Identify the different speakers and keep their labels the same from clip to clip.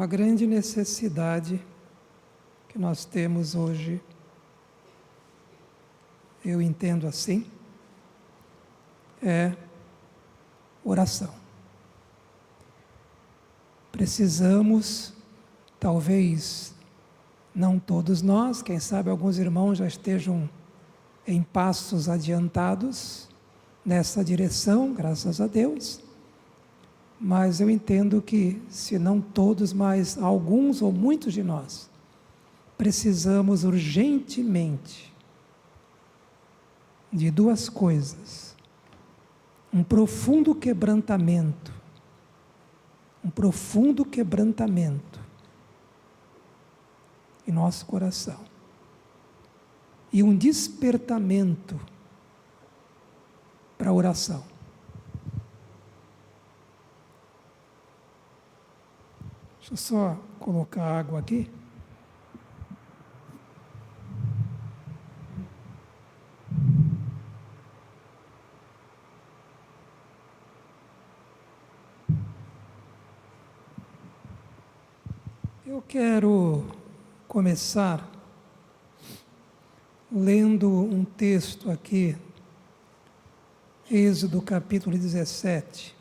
Speaker 1: Uma grande necessidade que nós temos hoje, eu entendo assim, é oração. Precisamos, talvez não todos nós, quem sabe alguns irmãos já estejam em passos adiantados nessa direção, graças a Deus, mas eu entendo que, se não todos, mas alguns ou muitos de nós, precisamos urgentemente de duas coisas: um profundo quebrantamento em nosso coração e um despertamento para a oração. Deixa eu só colocar água aqui. Eu quero começar lendo um texto aqui, Êxodo capítulo 17.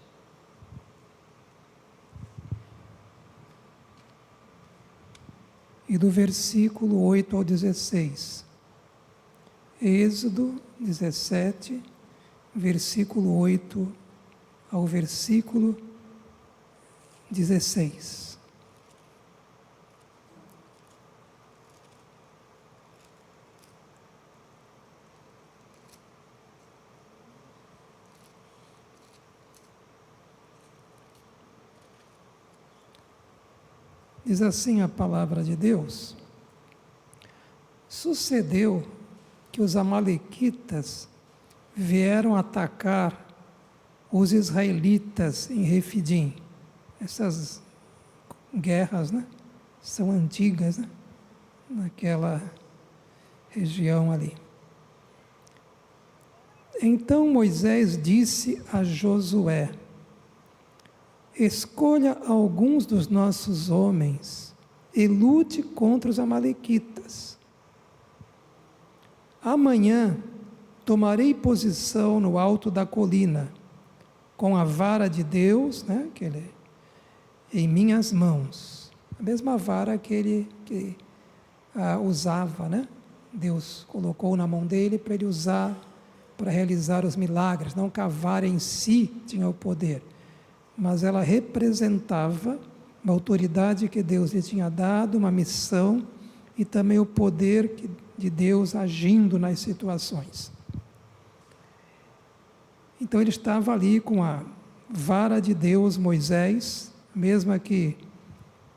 Speaker 1: E do versículo 8 ao 16. Êxodo 17, versículo 8 ao versículo 16. Diz assim a palavra de Deus: sucedeu que os amalequitas vieram atacar os israelitas em Refidim. Essas guerras, são antigas, naquela região ali. Então Moisés disse a Josué: escolha alguns dos nossos homens e lute contra os amalequitas. Amanhã tomarei posição no alto da colina, com a vara de Deus, em minhas mãos. A mesma vara que ele usava, Deus colocou na mão dele para ele usar, para realizar os milagres. Não que a vara em si tinha o poder, mas ela representava uma autoridade que Deus lhe tinha dado, uma missão e também o poder de Deus agindo nas situações. Então ele estava ali com a vara de Deus, Moisés, mesma que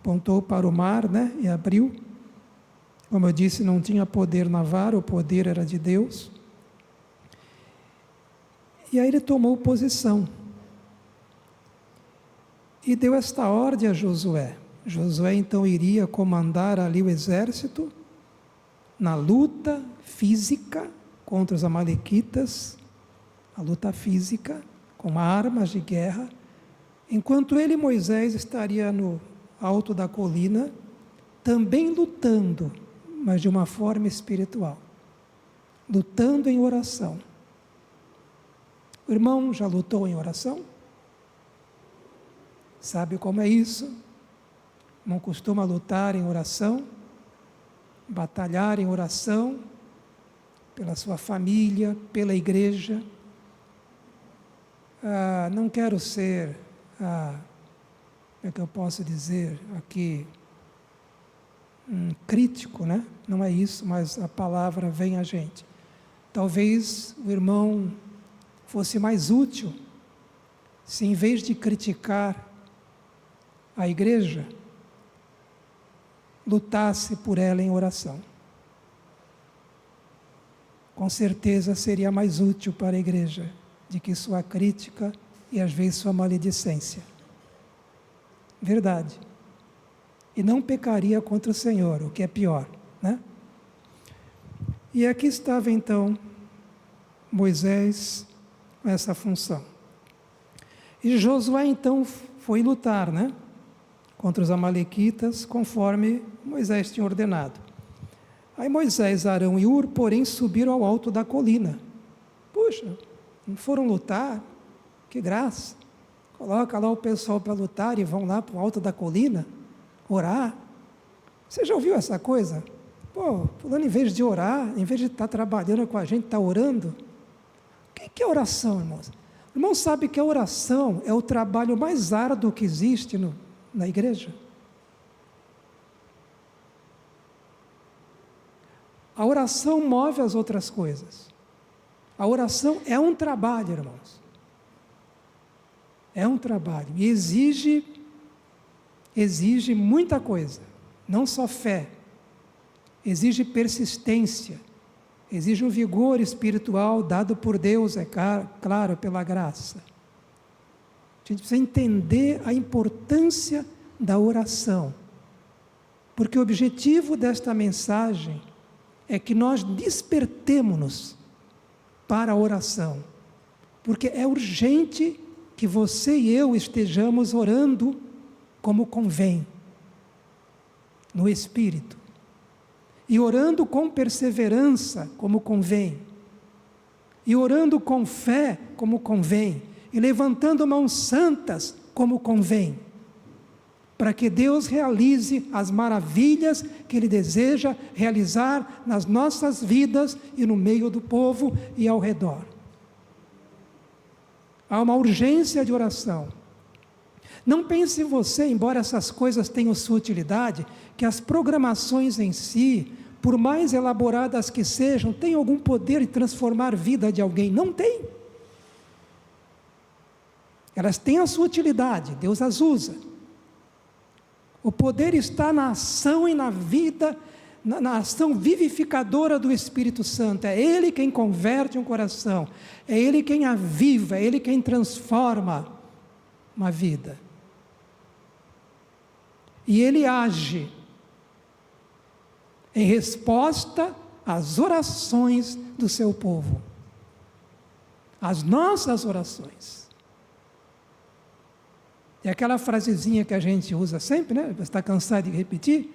Speaker 1: apontou para o mar, e abriu. Como eu disse, não tinha poder na vara, o poder era de Deus. E aí ele tomou posição e deu esta ordem a Josué. Josué então iria comandar ali o exército na luta física contra os amalequitas, a luta física com armas de guerra, enquanto ele, Moisés, estaria no alto da colina, também lutando, mas de uma forma espiritual, lutando em oração. O irmão já lutou em oração? Sabe como é isso? Não costuma lutar em oração, batalhar em oração, pela sua família, pela igreja. Não quero ser, como é que eu posso dizer aqui, crítico, Não é isso, mas a palavra vem a gente. Talvez o irmão fosse mais útil se, em vez de criticar a igreja, lutasse por ela em oração. Com certeza seria mais útil para a igreja do que sua crítica e às vezes sua maledicência. Verdade. E não pecaria contra o Senhor, o que é pior, E aqui estava então Moisés com essa função. E Josué então foi lutar, contra os amalequitas, conforme Moisés tinha ordenado. Aí Moisés, Arão e Hur, porém, subiram ao alto da colina. Puxa, não foram lutar? Que graça! Coloca lá o pessoal para lutar e vão lá para o alto da colina, orar. Você já ouviu essa coisa? Pô, fulano, em vez de orar, em vez de estar trabalhando com a gente, está orando. O que é oração, irmãos? O irmão sabe que a oração é o trabalho mais árduo que existe na igreja? A oração move as outras coisas. A oração é um trabalho, irmãos. É um trabalho e exige muita coisa, não só fé, exige persistência, exige um vigor espiritual dado por Deus, é claro, pela graça. A gente precisa entender a importância da oração, porque o objetivo desta mensagem é que nós despertemo-nos para a oração, porque é urgente que você e eu estejamos orando como convém, no Espírito, e orando com perseverança, como convém, e orando com fé, como convém, e levantando mãos santas, como convém, para que Deus realize as maravilhas que Ele deseja realizar nas nossas vidas e no meio do povo e ao redor. Há uma urgência de oração. Não pense você, embora essas coisas tenham sua utilidade, que as programações em si, por mais elaboradas que sejam, têm algum poder de transformar a vida de alguém. Não tem. Elas têm a sua utilidade, Deus as usa. O poder está na ação e na vida, na ação vivificadora do Espírito Santo. É Ele quem converte um coração, é Ele quem aviva, é Ele quem transforma uma vida. E Ele age em resposta às orações do seu povo, às nossas orações. É aquela frasezinha que a gente usa sempre, né? Você está cansado de repetir?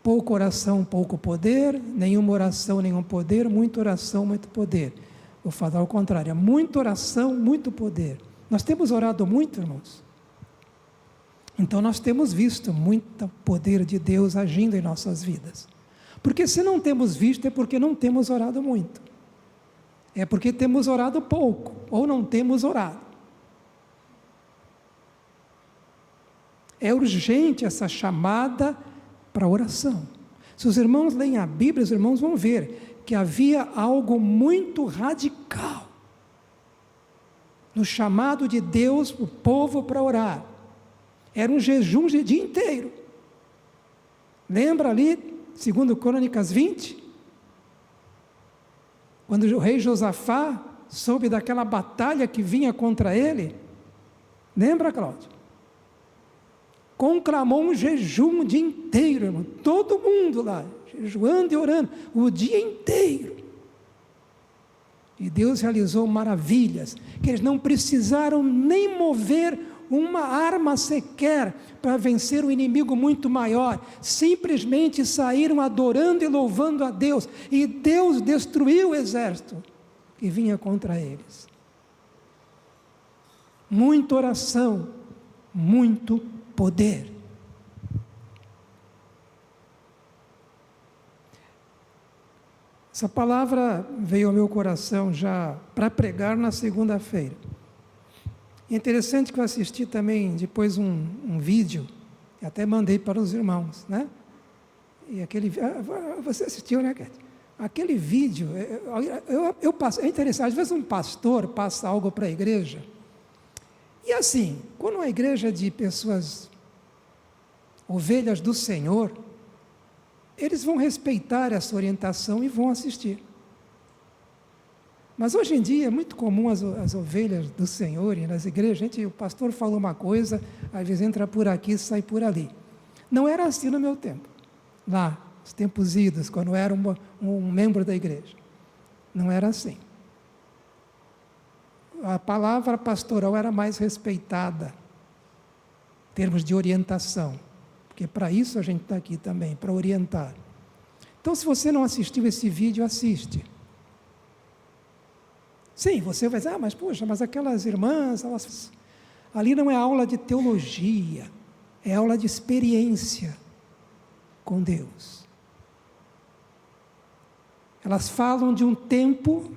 Speaker 1: Pouca oração, pouco poder, nenhuma oração, nenhum poder, muita oração, muito poder. Vou falar ao contrário, é muita oração, muito poder. Nós temos orado muito, irmãos. Então nós temos visto muito poder de Deus agindo em nossas vidas. Porque se não temos visto é porque não temos orado muito. É porque temos orado pouco, ou não temos orado. É urgente essa chamada para oração. Se os irmãos leem a Bíblia, os irmãos vão ver que havia algo muito radical no chamado de Deus para o povo para orar. Era um jejum de dia inteiro. Lembra ali, 2 Crônicas 20? Quando o rei Josafá soube daquela batalha que vinha contra ele? Lembra, Cláudio? Conclamou um jejum o dia inteiro, irmão. Todo mundo lá, jejuando e orando, o dia inteiro. E Deus realizou maravilhas, que eles não precisaram nem mover uma arma sequer para vencer um inimigo muito maior. Simplesmente saíram adorando e louvando a Deus. E Deus destruiu o exército que vinha contra eles. Muita oração, muito poder. Essa palavra veio ao meu coração já para pregar na segunda-feira. É interessante que eu assisti também depois um vídeo, que até mandei para os irmãos, né? E você assistiu, né, Kate? Aquele vídeo, é interessante, às vezes um pastor passa algo para a igreja, e assim, quando uma igreja de pessoas, ovelhas do Senhor, eles vão respeitar essa orientação e vão assistir. Mas hoje em dia é muito comum as ovelhas do Senhor e nas igrejas, o pastor falou uma coisa, às vezes entra por aqui e sai por ali. Não era assim no meu tempo, lá, os tempos idos, quando eu era um membro da igreja. Não era assim. A palavra pastoral era mais respeitada. termos de orientação, porque para isso a gente está aqui também, para orientar. Então, se você não assistiu esse vídeo, assiste. Sim, você vai dizer, mas poxa, mas aquelas irmãs, ali não é aula de teologia, é aula de experiência com Deus. Elas falam de um tempo,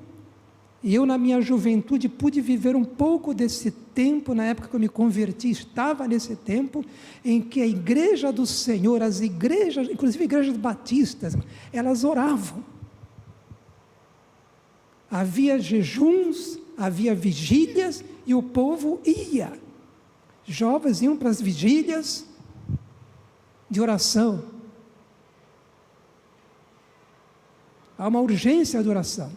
Speaker 1: e eu na minha juventude pude viver um pouco desse tempo, na época que eu me converti, estava nesse tempo, em que a igreja do Senhor, as igrejas, inclusive igrejas batistas, elas oravam. Havia jejuns, havia vigílias, e o povo ia. Jovens iam para as vigílias de oração. Há uma urgência de oração.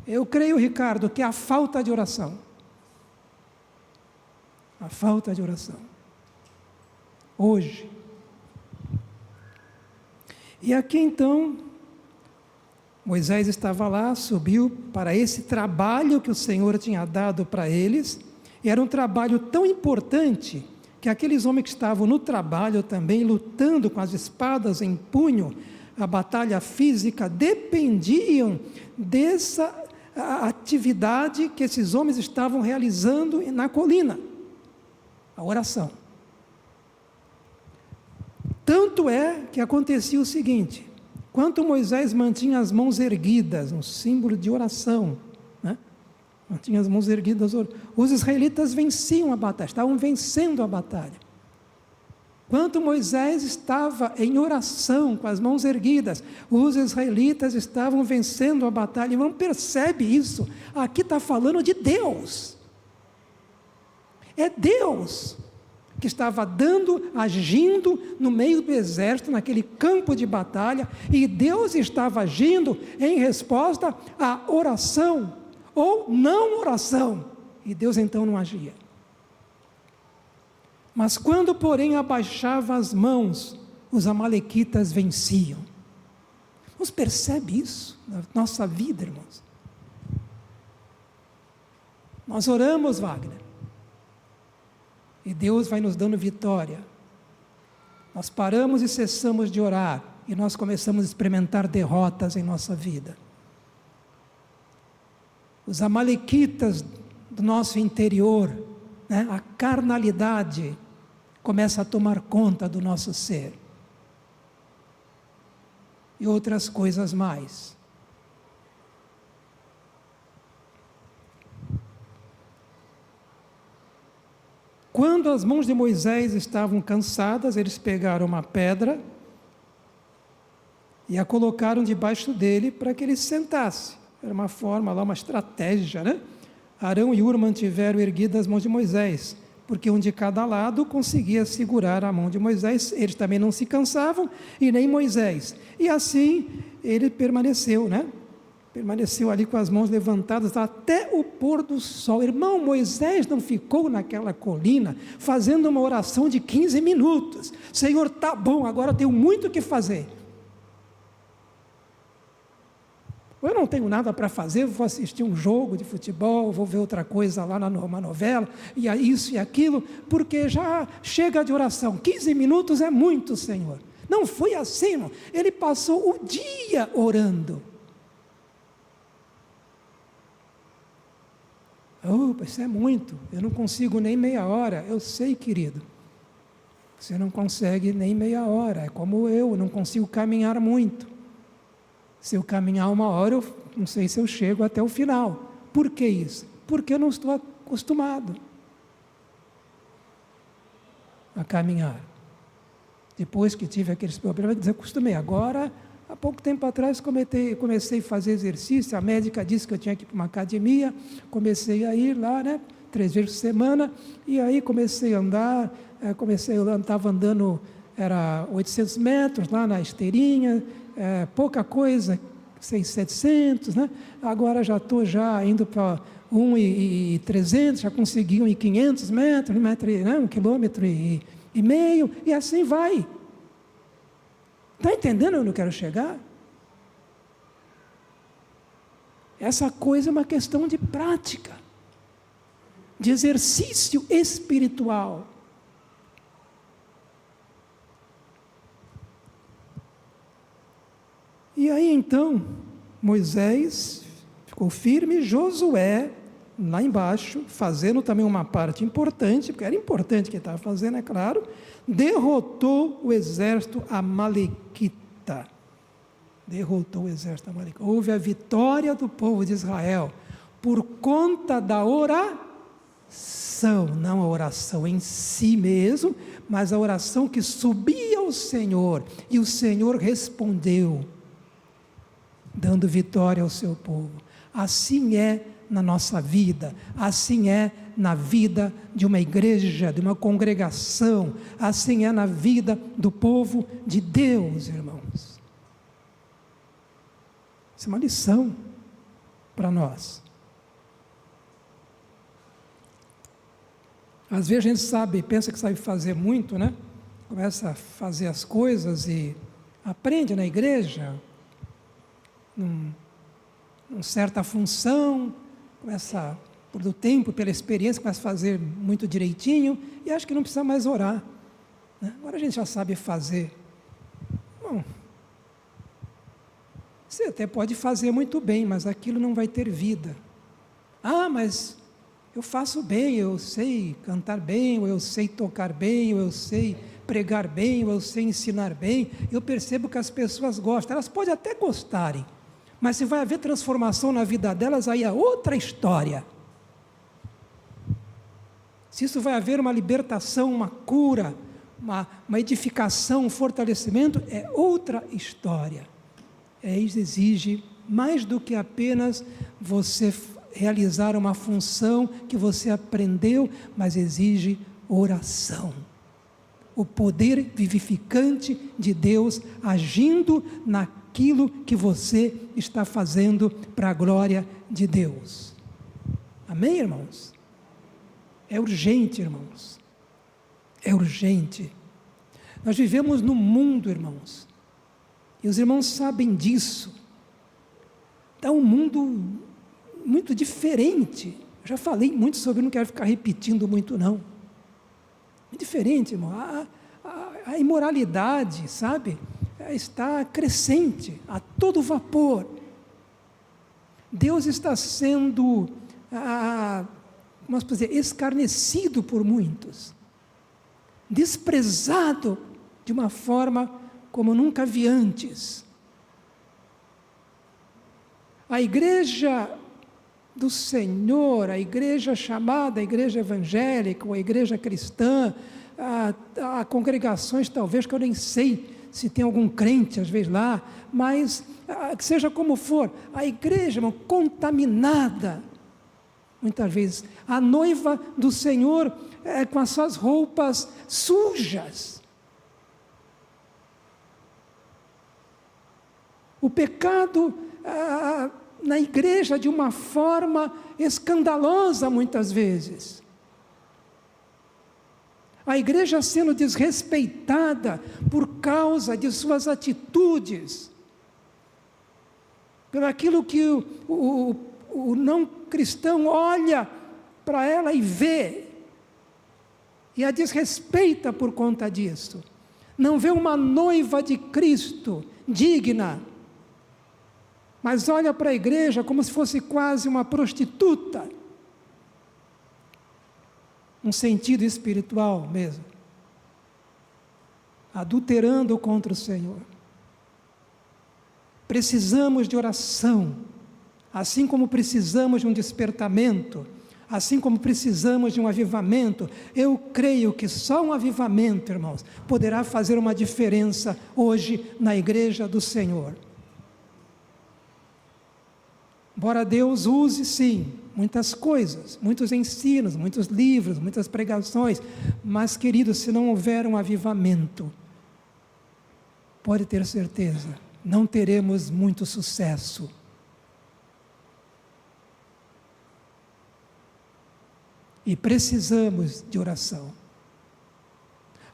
Speaker 1: Eu creio, Ricardo, que é a falta de oração. A falta de oração. Hoje. E aqui então, Moisés estava lá, subiu para esse trabalho que o Senhor tinha dado para eles. E era um trabalho tão importante que aqueles homens que estavam no trabalho também, lutando com as espadas em punho, a batalha física, dependiam dessa atividade que esses homens estavam realizando na colina, a oração. Tanto é que acontecia o seguinte: enquanto Moisés mantinha as mãos erguidas, um símbolo de oração, né? Mantinha as mãos erguidas, os israelitas venciam a batalha, estavam vencendo a batalha. Enquanto Moisés estava em oração, com as mãos erguidas, os israelitas estavam vencendo a batalha. E não percebe isso? Aqui está falando de Deus. É Deus que estava agindo no meio do exército, naquele campo de batalha, e Deus estava agindo em resposta à oração, ou não oração, e Deus então não agia. Mas quando, porém, abaixava as mãos, os amalequitas venciam. Você percebe isso na nossa vida, irmãos? Nós oramos, Wagner, e Deus vai nos dando vitória. Nós paramos e cessamos de orar, e nós começamos a experimentar derrotas em nossa vida. Os amalequitas do nosso interior, né, a carnalidade, começa a tomar conta do nosso ser. E outras coisas mais. Quando as mãos de Moisés estavam cansadas, eles pegaram uma pedra e a colocaram debaixo dele para que ele se sentasse. Era uma forma lá, uma estratégia, né? Arão e Hur mantiveram erguidas as mãos de Moisés, porque um de cada lado conseguia segurar a mão de Moisés. Eles também não se cansavam, e nem Moisés. E assim ele permaneceu, né? Permaneceu ali com as mãos levantadas até o pôr do sol. Irmão, Moisés não ficou naquela colina fazendo uma oração de 15 minutos. Senhor, tá bom, agora eu tenho muito o que fazer. Eu não tenho nada para fazer, vou assistir um jogo de futebol, vou ver outra coisa lá numa novela, e isso e aquilo, porque já chega de oração. 15 minutos é muito, Senhor. Não foi assim, irmão. Ele passou o dia orando. Opa, isso é muito, eu não consigo nem meia hora. Eu sei, querido, você não consegue nem meia hora, é como eu não consigo caminhar muito. Se eu caminhar uma hora, eu não sei se eu chego até o final. Por que isso? Porque eu não estou acostumado a caminhar. Depois que tive aqueles problemas, desacostumei. Agora, há pouco tempo atrás, comecei a fazer exercício. A médica disse que eu tinha que ir para uma academia. Comecei a ir lá, né? 3 vezes por semana. E aí comecei a andar. Estava andando, era 800 metros lá na esteirinha. Pouca coisa, 600, 700, né? Agora já estou indo para 1,300, já consegui 1,500 metros, né? 1,5 quilômetro, e assim vai. Está entendendo onde eu quero chegar? Essa coisa é uma questão de prática, de exercício espiritual. E aí então, Moisés ficou firme, Josué, lá embaixo, fazendo também uma parte importante, porque era importante que ele estava fazendo, é claro, derrotou o exército amalequita. Derrotou o exército amalequita. Houve a vitória do povo de Israel, por conta da oração, não a oração em si mesmo, mas a oração que subia ao Senhor, e o Senhor respondeu, dando vitória ao seu povo. Assim é na nossa vida, assim é na vida de uma igreja, de uma congregação, assim é na vida do povo de Deus, irmãos. Isso é uma lição para nós. Às vezes a gente sabe, pensa que sabe fazer muito, né? Começa a fazer as coisas e aprende na igreja, numa certa função, começa, por o tempo, pela experiência, começa a fazer muito direitinho e acha que não precisa mais orar, né? Agora a gente já sabe fazer. Bom, você até pode fazer muito bem, mas aquilo não vai ter vida. Ah, mas eu faço bem, eu sei cantar bem, ou eu sei tocar bem, ou eu sei pregar bem, ou eu sei ensinar bem. Eu percebo que as pessoas gostam, elas podem até gostarem, mas se vai haver transformação na vida delas, aí é outra história. Se isso vai haver uma libertação, uma cura, uma edificação, um fortalecimento, é outra história. Isso exige mais do que apenas você realizar uma função que você aprendeu, mas exige oração. O poder vivificante de Deus agindo naquilo que você está fazendo para a glória de Deus. Amém, irmãos? É urgente, irmãos. É urgente. Nós vivemos num mundo, irmãos, e os irmãos sabem disso. Está um mundo muito diferente. Eu já falei muito sobre, não quero ficar repetindo muito não. É diferente, irmão. A imoralidade, sabe, está crescente, a todo vapor. Deus está sendo, como posso dizer, escarnecido por muitos, desprezado de uma forma como nunca vi antes. A igreja do Senhor, a igreja chamada, a igreja evangélica, ou a igreja cristã, há congregações talvez que eu nem sei se tem algum crente às vezes lá, mas seja como for, a igreja, irmão, contaminada, muitas vezes, a noiva do Senhor com as suas roupas sujas. O pecado na igreja de uma forma escandalosa muitas vezes. A igreja sendo desrespeitada por causa de suas atitudes, por aquilo que o não cristão olha para ela e vê, e a desrespeita por conta disso. Não vê uma noiva de Cristo digna, mas olha para a igreja como se fosse quase uma prostituta, um sentido espiritual mesmo, adulterando contra o Senhor. Precisamos de oração, assim como precisamos de um despertamento, assim como precisamos de um avivamento. Eu creio que só um avivamento, irmãos, poderá fazer uma diferença hoje na igreja do Senhor. Embora Deus use, sim, muitas coisas, muitos ensinos, muitos livros, muitas pregações, mas, queridos, se não houver um avivamento, pode ter certeza, não teremos muito sucesso. E precisamos de oração.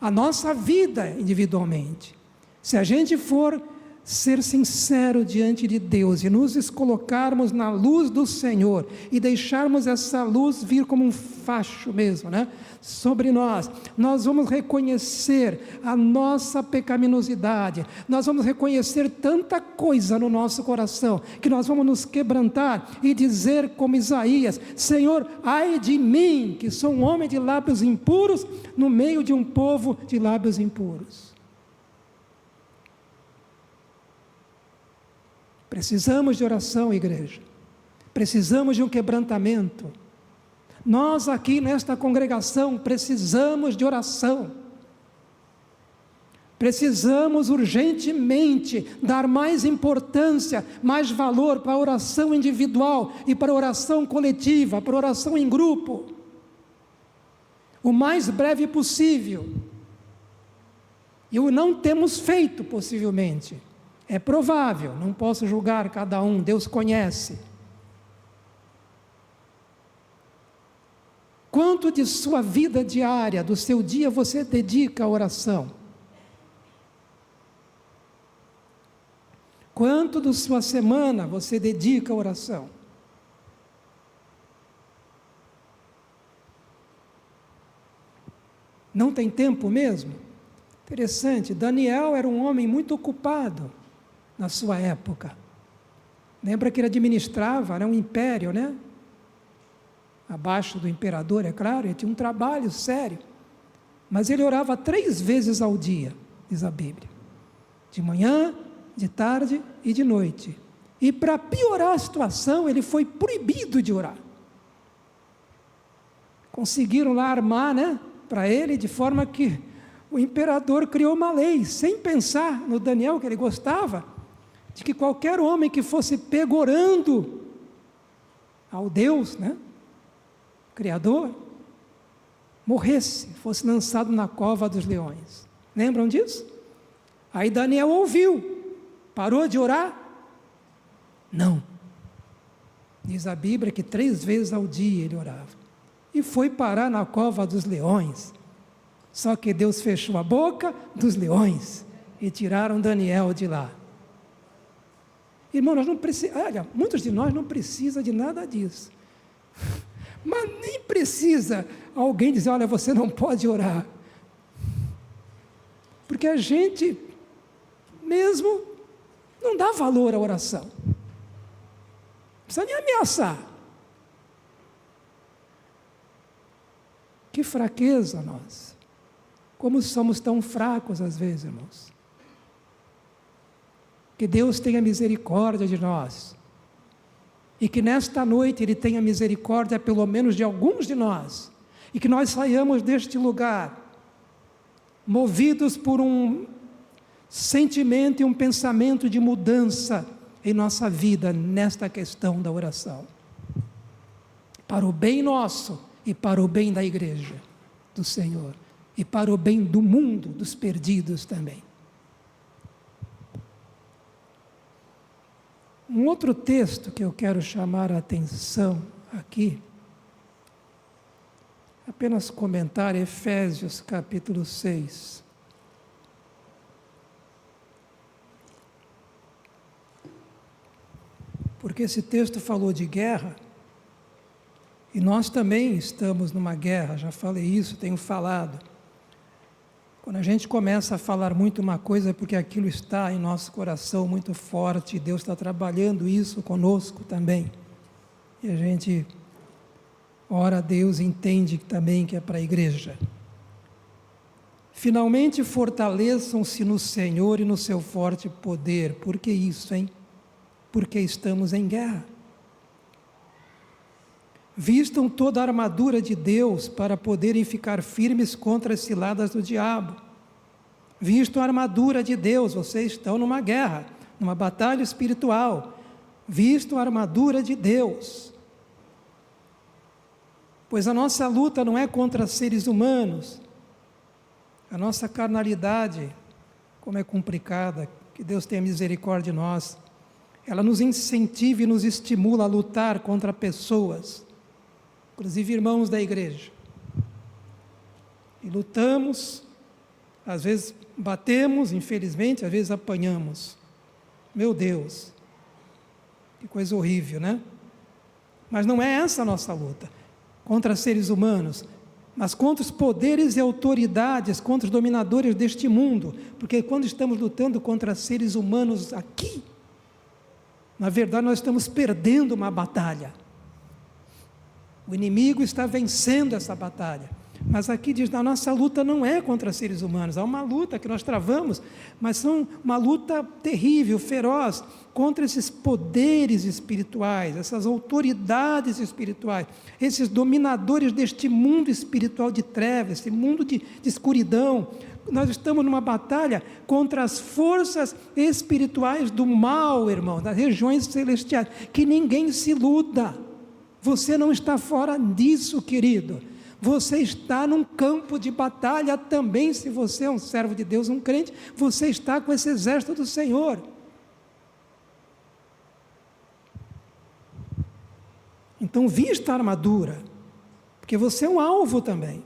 Speaker 1: A nossa vida individualmente, se a gente for ser sincero diante de Deus e nos colocarmos na luz do Senhor e deixarmos essa luz vir como um facho mesmo, né, sobre nós, nós vamos reconhecer a nossa pecaminosidade, nós vamos reconhecer tanta coisa no nosso coração, que nós vamos nos quebrantar e dizer como Isaías: Senhor, ai de mim, que sou um homem de lábios impuros, no meio de um povo de lábios impuros. Precisamos de oração, igreja. Precisamos de um quebrantamento. Nós aqui nesta congregação precisamos de oração. Precisamos urgentemente dar mais importância, mais valor para a oração individual e para a oração coletiva, para a oração em grupo. O mais breve possível. E o não temos feito, possivelmente. É provável, não posso julgar cada um, Deus conhece. Quanto de sua vida diária, do seu dia, você dedica à oração? Quanto da sua semana você dedica à oração? Não tem tempo mesmo? Interessante, Daniel era um homem muito ocupado na sua época. Lembra que ele administrava, era um império, né? Abaixo do imperador, é claro, ele tinha um trabalho sério. Mas ele orava 3 vezes ao dia, diz a Bíblia. De manhã, de tarde e de noite. E para piorar a situação, ele foi proibido de orar. Conseguiram lá armar, né, para ele, de forma que o imperador criou uma lei, sem pensar no Daniel, que ele gostava, de que qualquer homem que fosse pego orando ao Deus, né, Criador, morresse, fosse lançado na cova dos leões. Lembram disso? Aí Daniel ouviu, parou de orar? Não. Diz a Bíblia que 3 vezes ao dia ele orava. E foi parar na cova dos leões. Só que Deus fechou a boca dos leões e tiraram Daniel de lá. Irmão, nós não precisamos, olha, muitos de nós não precisam de nada disso. Mas nem precisa alguém dizer: olha, você não pode orar. Porque a gente mesmo não dá valor à oração. Não precisa nem ameaçar. Que fraqueza nós. Como somos tão fracos às vezes, irmãos. Que Deus tenha misericórdia de nós. E que nesta noite Ele tenha misericórdia pelo menos de alguns de nós. E que nós saiamos deste lugar movidos por um sentimento e um pensamento de mudança em nossa vida nesta questão da oração. Para o bem nosso e para o bem da igreja do Senhor. E para o bem do mundo, dos perdidos também. Um outro texto que eu quero chamar a atenção aqui, apenas comentar Efésios capítulo 6. Porque esse texto falou de guerra, e nós também estamos numa guerra, já falei isso, tenho falado. Quando a gente começa a falar muito uma coisa, é porque aquilo está em nosso coração muito forte, e Deus está trabalhando isso conosco também. E a gente ora a Deus e entende também que é para a igreja. Finalmente fortaleçam-se no Senhor e no seu forte poder. Por que isso, hein? Porque estamos em guerra. Vistam toda a armadura de Deus para poderem ficar firmes contra as ciladas do diabo. Vistam a armadura de Deus, vocês estão numa guerra, numa batalha espiritual. Vistam a armadura de Deus. Pois a nossa luta não é contra seres humanos. A nossa carnalidade, como é complicada, que Deus tenha misericórdia de nós, ela nos incentiva e nos estimula a lutar contra pessoas, inclusive irmãos da igreja. E lutamos, às vezes batemos, infelizmente, às vezes apanhamos. Meu Deus, que coisa horrível, né? Mas não é essa a nossa luta contra seres humanos, mas contra os poderes e autoridades, contra os dominadores deste mundo, porque quando estamos lutando contra seres humanos aqui, na verdade nós estamos perdendo uma batalha. O inimigo está vencendo essa batalha. Mas aqui diz, a nossa luta não é contra seres humanos, há uma luta que nós travamos, mas são uma luta terrível, feroz, contra esses poderes espirituais, essas autoridades espirituais, esses dominadores deste mundo espiritual de trevas, esse mundo de escuridão. Nós estamos numa batalha contra as forças espirituais do mal, irmão, das regiões celestiais, que ninguém se iluda. Você não está fora disso, querido. Você está num campo de batalha também. Se você é um servo de Deus, um crente, você está com esse exército do Senhor. Então vista a armadura, porque você é um alvo também.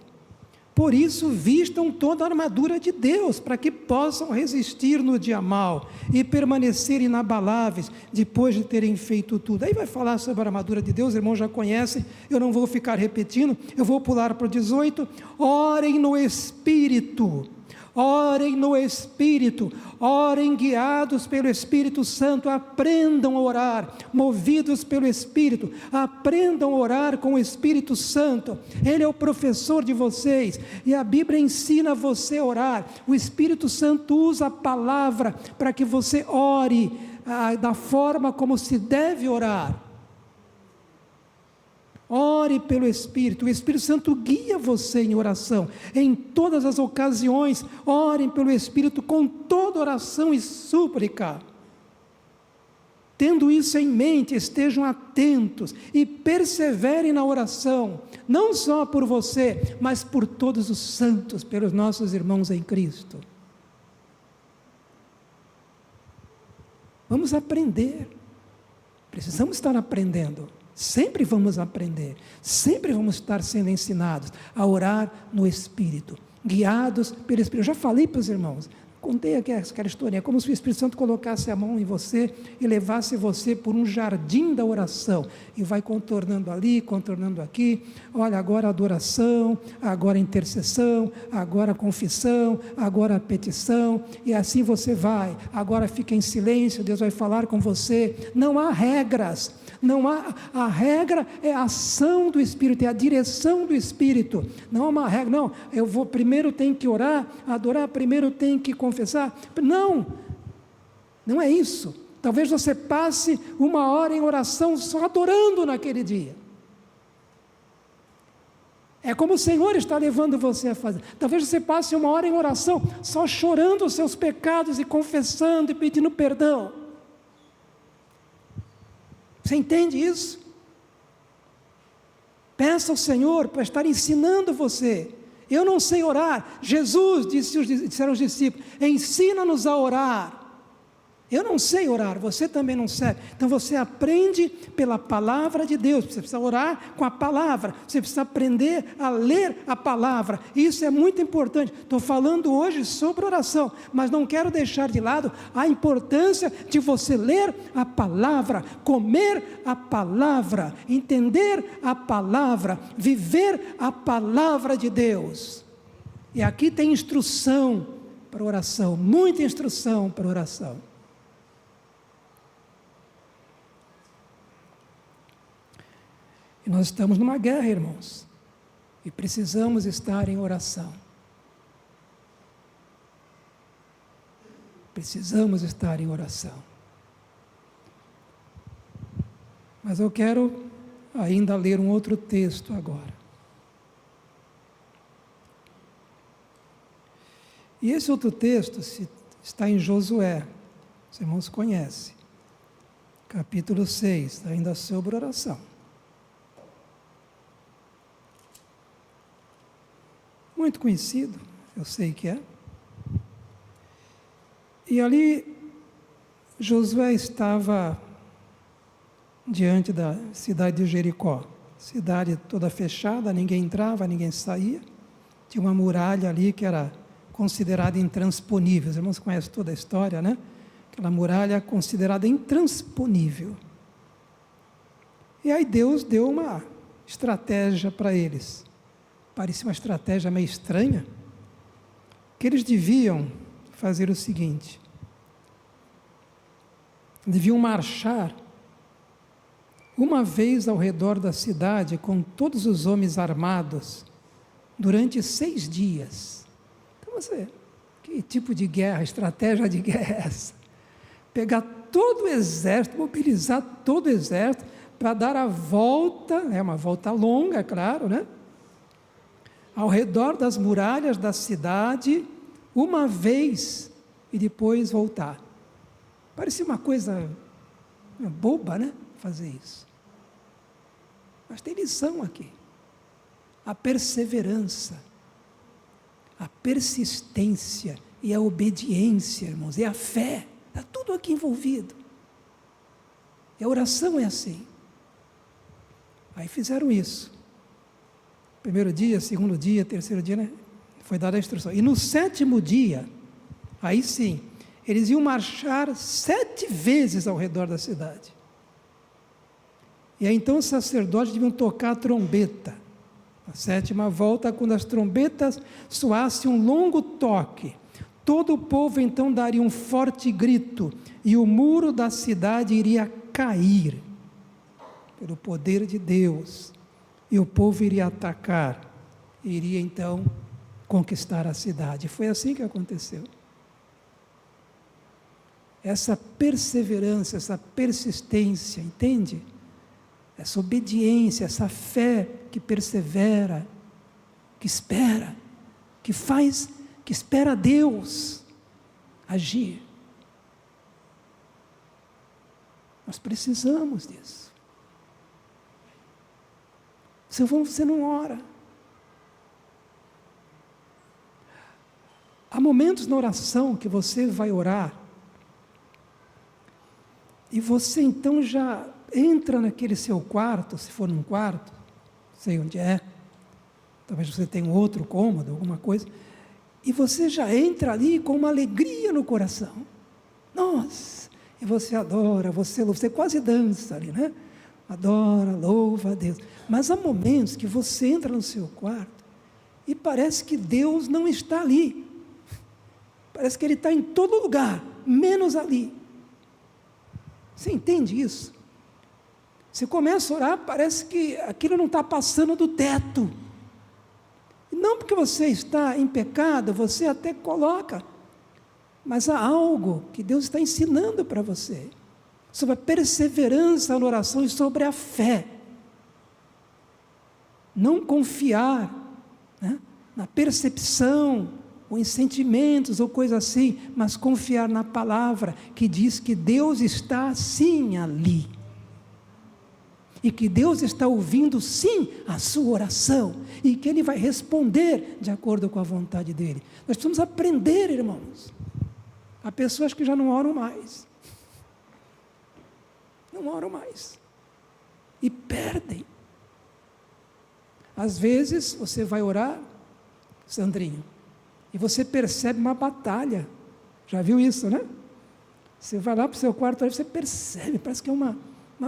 Speaker 1: Por isso vistam toda a armadura de Deus, para que possam resistir no dia mau e permanecer inabaláveis depois de terem feito tudo. Aí vai falar sobre a armadura de Deus, irmãos já conhecem, eu não vou ficar repetindo, eu vou pular para o 18. Orem no Espírito, orem no Espírito, orem guiados pelo Espírito Santo, aprendam a orar, movidos pelo Espírito, aprendam a orar com o Espírito Santo. Ele é o professor de vocês, e a Bíblia ensina você a orar. O Espírito Santo usa a palavra para que você ore da forma como se deve orar. Ore pelo Espírito, o Espírito Santo guia você em oração, em todas as ocasiões. Orem pelo Espírito com toda oração e súplica. Tendo isso em mente, estejam atentos e perseverem na oração, não só por você, mas por todos os santos, pelos nossos irmãos em Cristo. Vamos aprender, precisamos estar aprendendo. Sempre vamos aprender, sempre vamos estar sendo ensinados a orar no Espírito, guiados pelo Espírito. Eu já falei para os irmãos, contei aquela história, é como se o Espírito Santo colocasse a mão em você e levasse você por um jardim da oração, e vai contornando ali, contornando aqui. Olha, agora a adoração, agora a intercessão, agora a confissão, agora a petição, e assim você vai. Agora fica em silêncio, Deus vai falar com você. Não há regras. Não há, a regra é a ação do Espírito, é a direção do Espírito. Não há uma regra, não, eu vou, primeiro tenho que orar, adorar, primeiro tenho que confessar. Não é isso. Talvez você passe 1 hora em oração só adorando naquele dia. É como o Senhor está levando você a fazer. Talvez você passe 1 hora em oração só chorando os seus pecados e confessando e pedindo perdão. Você entende isso? Peça ao Senhor para estar ensinando você. Eu não sei orar. Jesus disseram os discípulos, ensina-nos a orar. Eu não sei orar, você também não sabe. Então você aprende pela palavra de Deus. Você precisa orar com a palavra. Você precisa aprender a ler a palavra. Isso é muito importante. Estou falando hoje sobre oração, mas não quero deixar de lado a importância de você ler a palavra, comer a palavra, entender a palavra, viver a palavra de Deus. E aqui tem instrução para oração, muita instrução para oração. E nós estamos numa guerra, irmãos, e precisamos estar em oração. Precisamos estar em oração. Mas eu quero ainda ler um outro texto agora. E esse outro texto está em Josué, os irmãos conhecem, capítulo 6, ainda sobre oração. Muito conhecido, eu sei que é. E ali, Josué estava diante da cidade de Jericó, cidade toda fechada, ninguém entrava, ninguém saía, tinha uma muralha ali que era considerada intransponível. Os irmãos conhecem toda a história, né? aquela muralha considerada intransponível. E aí Deus deu uma estratégia para eles. Parecia uma estratégia meio estranha, que eles deviam fazer o seguinte: deviam marchar uma vez ao redor da cidade com todos os homens armados durante 6 dias. Então que tipo de guerra, estratégia de guerra é essa? Pegar todo o exército, mobilizar todo o exército para dar a volta, uma volta longa, é claro, né? Ao redor das muralhas da cidade, uma vez, e depois voltar. Parecia uma coisa boba, né? Fazer isso. Mas tem lição aqui. A perseverança, a persistência e a obediência, irmãos, e a fé, está tudo aqui envolvido. E a oração é assim. Aí fizeram isso. Primeiro dia, segundo dia, terceiro dia, né? Foi dada a instrução. E no 7º dia, aí sim, eles iam marchar 7 vezes ao redor da cidade. E aí então os sacerdotes deviam tocar a trombeta. A 7ª volta, quando as trombetas soassem um longo toque, todo o povo então daria um forte grito, e o muro da cidade iria cair, pelo poder de Deus, e o povo iria atacar, e iria então conquistar a cidade. Foi assim que aconteceu. Essa perseverança, essa persistência, entende? Essa obediência, essa fé que persevera, que espera, que faz, que espera Deus agir. Nós precisamos disso. Você não ora. Há momentos na oração que você vai orar, e você então já entra naquele seu quarto, se for num quarto, não sei onde é, talvez você tenha um outro cômodo, alguma coisa, e você já entra ali com uma alegria no coração. Nossa, e você adora, você quase dança ali, né? Adora, louva a Deus. Mas há momentos que você entra no seu quarto e parece que Deus não está ali. Parece que Ele está em todo lugar, menos ali. Você entende isso? Você começa a orar, parece que aquilo não está passando do teto. E não porque você está em pecado, você até coloca, mas há algo que Deus está ensinando para você, sobre a perseverança na oração e sobre a fé. Não confiar, né, na percepção, ou em sentimentos, ou coisa assim, mas confiar na palavra, que diz que Deus está sim ali. E que Deus está ouvindo sim a sua oração, e que Ele vai responder de acordo com a vontade dEle. Nós precisamos aprender, irmãos. Há pessoas que já não oram mais. Não oram mais. E perdem. Às vezes você vai orar, Sandrinho, e você percebe uma batalha. Já viu isso, né? Você vai lá para o seu quarto, você percebe, parece que é uma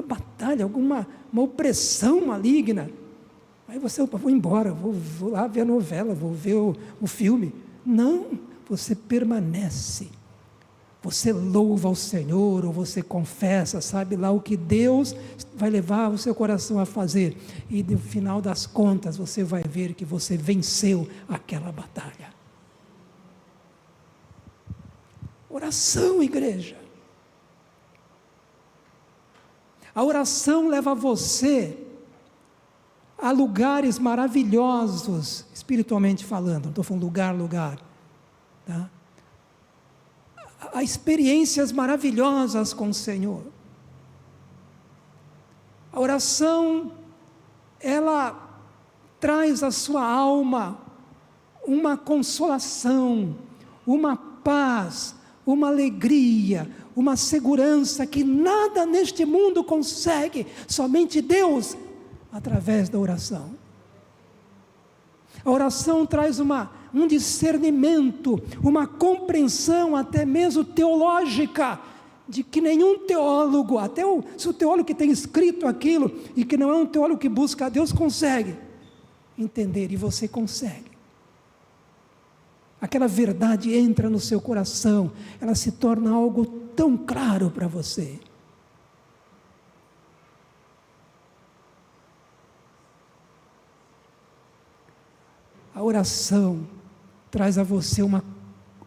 Speaker 1: batalha, uma opressão maligna. Aí você, opa, vou embora, vou lá ver a novela, vou ver o filme. Não, você permanece. Você louva ao Senhor, ou você confessa, sabe lá o que Deus vai levar o seu coração a fazer. E no final das contas, você vai ver que você venceu aquela batalha. Oração, igreja. A oração leva você a lugares maravilhosos, espiritualmente falando, não estou falando lugar, tá? A experiências maravilhosas com o Senhor. A oração, ela traz à sua alma uma consolação, uma paz, uma alegria, uma segurança que nada neste mundo consegue, somente Deus, através da oração. A oração traz um discernimento, uma compreensão até mesmo teológica de que nenhum teólogo, se o teólogo que tem escrito aquilo, e que não é um teólogo que busca a Deus, consegue entender, e você consegue. Aquela verdade entra no seu coração, ela se torna algo tão claro para você. A oração traz a você uma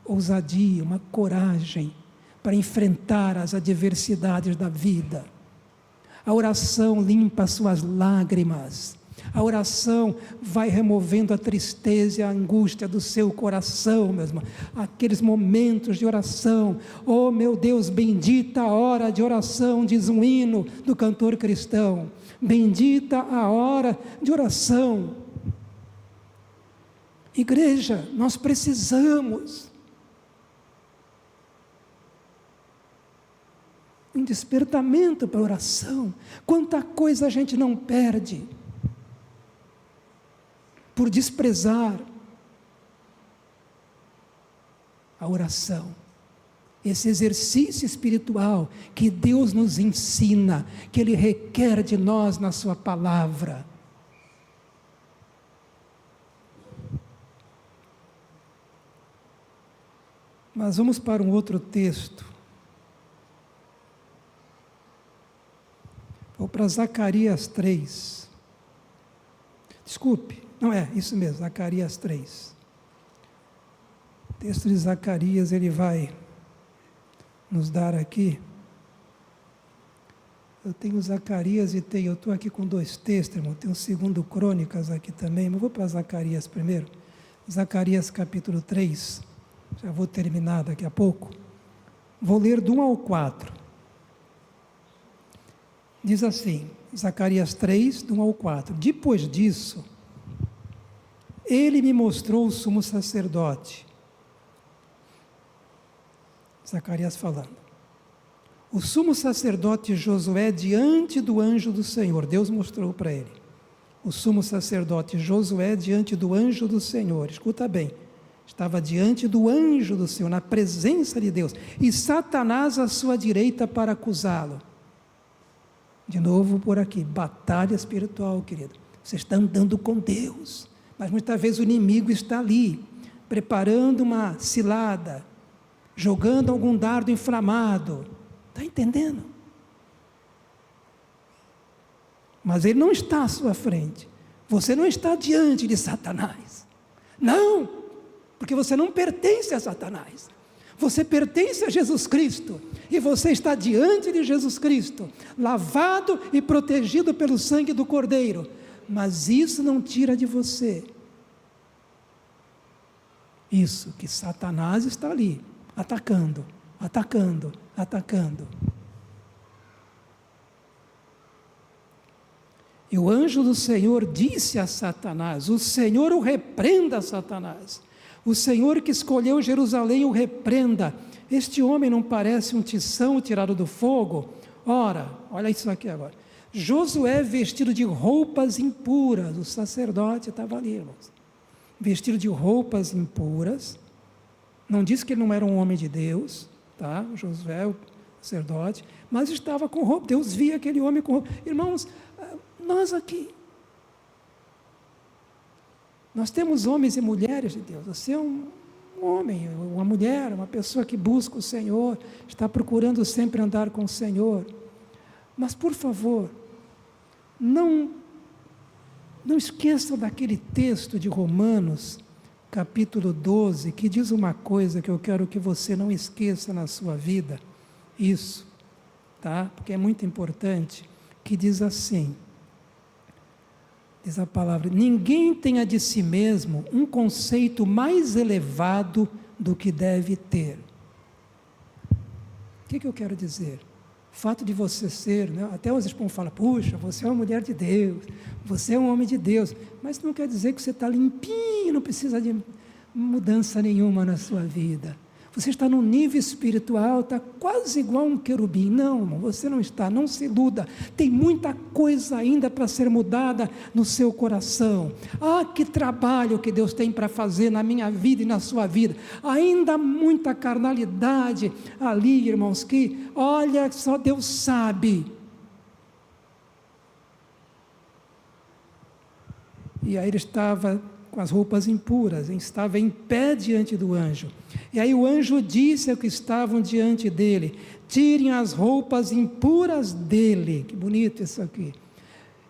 Speaker 1: ousadia, uma coragem para enfrentar as adversidades da vida. A oração limpa as suas lágrimas. A oração vai removendo a tristeza e a angústia do seu coração, meu irmão. Aqueles momentos de oração, oh meu Deus, bendita a hora de oração, diz um hino do cantor cristão. Bendita a hora de oração. Igreja, nós precisamos um despertamento para a oração. Quanta coisa a gente não perde por desprezar a oração, esse exercício espiritual que Deus nos ensina, que Ele requer de nós na sua palavra. Mas vamos para um outro texto. Vou para Zacarias 3. Desculpe, não é, isso mesmo, Zacarias 3. O texto de Zacarias, ele vai nos dar aqui. Eu tenho Zacarias e eu estou aqui com 2 textos, irmão. Tem o 2 Crônicas aqui também, mas vou para Zacarias primeiro. Zacarias capítulo 3. Já vou terminar daqui a pouco. Vou ler do 1 ao 4. Diz assim, Zacarias 3, do 1 ao 4. Depois disso, ele me mostrou o sumo sacerdote. Zacarias falando. O sumo sacerdote Josué diante do anjo do Senhor. Deus mostrou para ele. O sumo sacerdote Josué diante do anjo do Senhor. Escuta bem. Estava diante do anjo do Senhor, na presença de Deus, e Satanás à sua direita para acusá-lo. De novo por aqui, batalha espiritual, querido. Você está andando com Deus, mas muitas vezes o inimigo está ali, preparando uma cilada, jogando algum dardo inflamado. Está entendendo? Mas ele não está à sua frente. Você não está diante de Satanás. Não! Porque você não pertence a Satanás, você pertence a Jesus Cristo, e você está diante de Jesus Cristo, lavado e protegido pelo sangue do Cordeiro, mas isso não tira de você, isso que Satanás está ali, atacando, atacando, atacando. E o anjo do Senhor disse a Satanás, o Senhor o repreenda, Satanás. O Senhor que escolheu Jerusalém o repreenda. Este homem não parece um tição tirado do fogo? Ora, olha isso aqui agora. Josué vestido de roupas impuras. O sacerdote estava ali, irmãos. Vestido de roupas impuras. Não disse que ele não era um homem de Deus, tá? Josué, o sacerdote. Mas estava com roupa. Deus via aquele homem com roupa. Irmãos, nós aqui. Nós temos homens e mulheres de Deus. Você é um homem, uma mulher, uma pessoa que busca o Senhor, está procurando sempre andar com o Senhor. Mas, por favor, não esqueçam daquele texto de Romanos, capítulo 12, que diz uma coisa que eu quero que você não esqueça na sua vida. Isso, tá? Porque é muito importante, que diz assim... Diz a palavra, ninguém tenha de si mesmo um conceito mais elevado do que deve ter. O que eu quero dizer? O fato de você ser, né, até os irmãos falam, puxa, você é uma mulher de Deus, você é um homem de Deus, mas não quer dizer que você está limpinho, não precisa de mudança nenhuma na sua vida. Você está num nível espiritual, está quase igual um querubim. Não, você não está, não se iluda. Tem muita coisa ainda para ser mudada no seu coração. Ah, que trabalho que Deus tem para fazer na minha vida e na sua vida. Ainda muita carnalidade ali, irmãos, que, olha, só Deus sabe. E aí ele estava com as roupas impuras, estava em pé diante do anjo. E aí o anjo disse aos que estavam diante dele: tirem as roupas impuras dele. Que bonito isso aqui.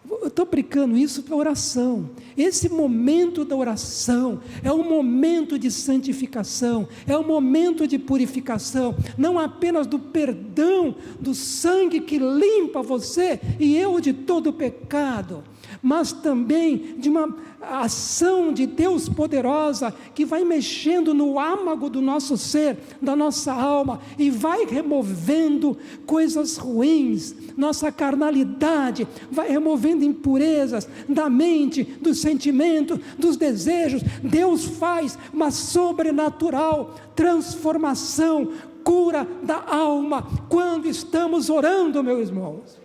Speaker 1: Eu estou aplicando isso para oração. Esse momento da oração é um momento de santificação, é um momento de purificação, não apenas do perdão do sangue que limpa você e eu de todo o pecado, mas também de uma ação de Deus poderosa que vai mexendo no âmago do nosso ser, da nossa alma, e vai removendo coisas ruins, nossa carnalidade, vai removendo impurezas da mente, dos sentimentos, dos desejos. Deus faz uma sobrenatural transformação, cura da alma, quando estamos orando, meus irmãos.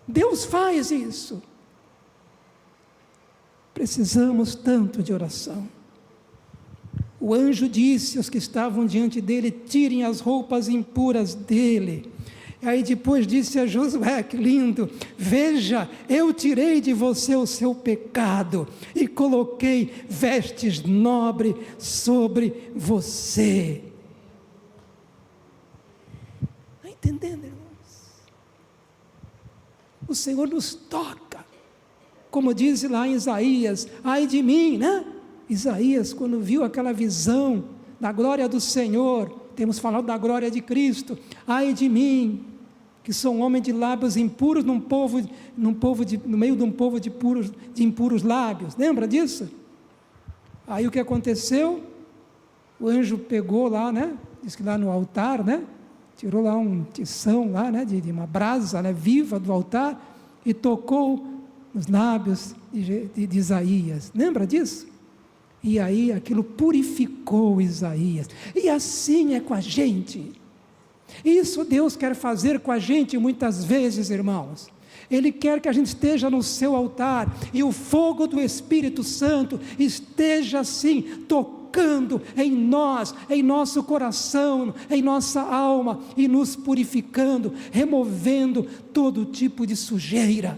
Speaker 1: Deus faz isso. Precisamos tanto de oração. O anjo disse aos que estavam diante dele: tirem as roupas impuras dele. Aí depois disse a Josué, que lindo: veja, eu tirei de você o seu pecado e coloquei vestes nobres sobre você. Está entendendo, irmãos? O Senhor nos toca, como diz lá em Isaías: ai de mim, né? Isaías, quando viu aquela visão da glória do Senhor, temos falado da glória de Cristo: ai de mim, que sou um homem de lábios impuros, no meio de um povo de impuros lábios. Lembra disso? Aí o que aconteceu? O anjo pegou lá, né? Diz que lá no altar, né? Tirou lá um tição lá, né, de uma brasa, né, viva do altar, e tocou nos lábios de Isaías. Lembra disso? E aí aquilo purificou Isaías. E assim é com a gente. Isso Deus quer fazer com a gente muitas vezes, irmãos. Ele quer que a gente esteja no seu altar e o fogo do Espírito Santo esteja assim tocando em nós, em nosso coração, em nossa alma, e nos purificando, removendo todo tipo de sujeira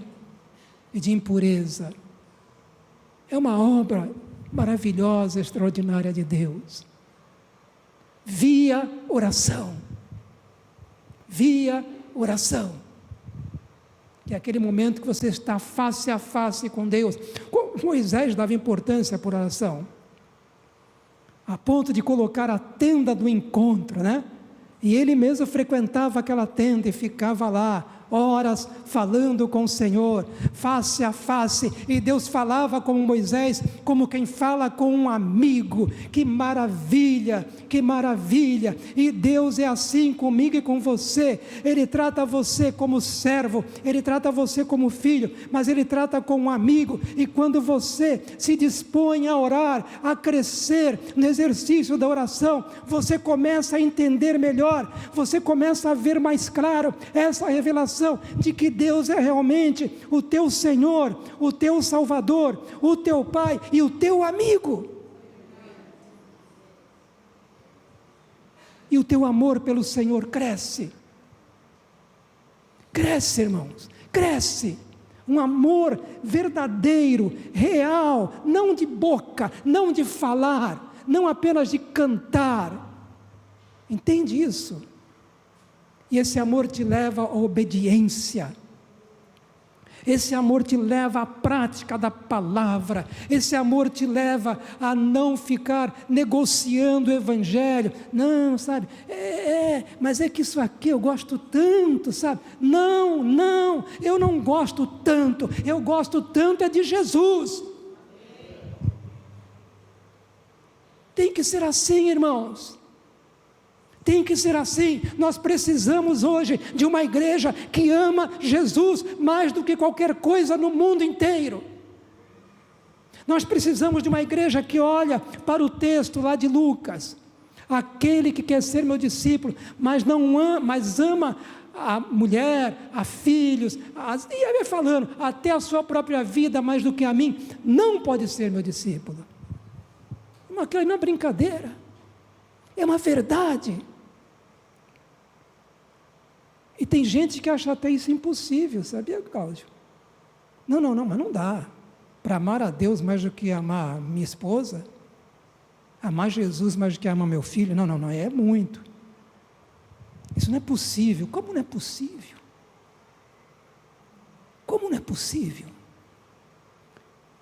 Speaker 1: e de impureza. É uma obra maravilhosa, extraordinária de Deus. Via oração. Via oração. Que é aquele momento que você está face a face com Deus. Moisés dava importância por oração, a ponto de colocar a tenda do encontro, né? E ele mesmo frequentava aquela tenda e ficava lá horas falando com o Senhor, face a face, e Deus falava com Moisés, como quem fala com um amigo. Que maravilha, que maravilha. E Deus é assim comigo e com você. Ele trata você como servo, Ele trata você como filho, mas Ele trata como um amigo. E quando você se dispõe a orar, a crescer no exercício da oração, você começa a entender melhor, você começa a ver mais claro essa revelação de que Deus é realmente o teu Senhor, o teu Salvador, o teu Pai e o teu amigo. E o teu amor pelo Senhor cresce. Cresce, irmãos, cresce. Um amor verdadeiro, real, não de boca, não de falar, não apenas de cantar. Entende isso? E esse amor te leva à obediência. Esse amor te leva à prática da palavra. Esse amor te leva a não ficar negociando o evangelho. Não, sabe? Mas é que isso aqui eu gosto tanto, sabe? Não, eu não gosto tanto. Eu gosto tanto é de Jesus. Tem que ser assim, irmãos. Tem que ser assim. Nós precisamos hoje de uma igreja que ama Jesus mais do que qualquer coisa no mundo inteiro. Nós precisamos de uma igreja que olha para o texto lá de Lucas, aquele que quer ser meu discípulo, mas não ama, mas ama a mulher, a filhos, e aí vai falando, até a sua própria vida mais do que a mim, não pode ser meu discípulo. Aquilo não é brincadeira, é uma verdade. E tem gente que acha até isso impossível, sabia, Cláudio? Não, mas não dá. Para amar a Deus mais do que amar minha esposa, amar Jesus mais do que amar meu filho, não, é muito. Isso não é possível. Como não é possível? Como não é possível?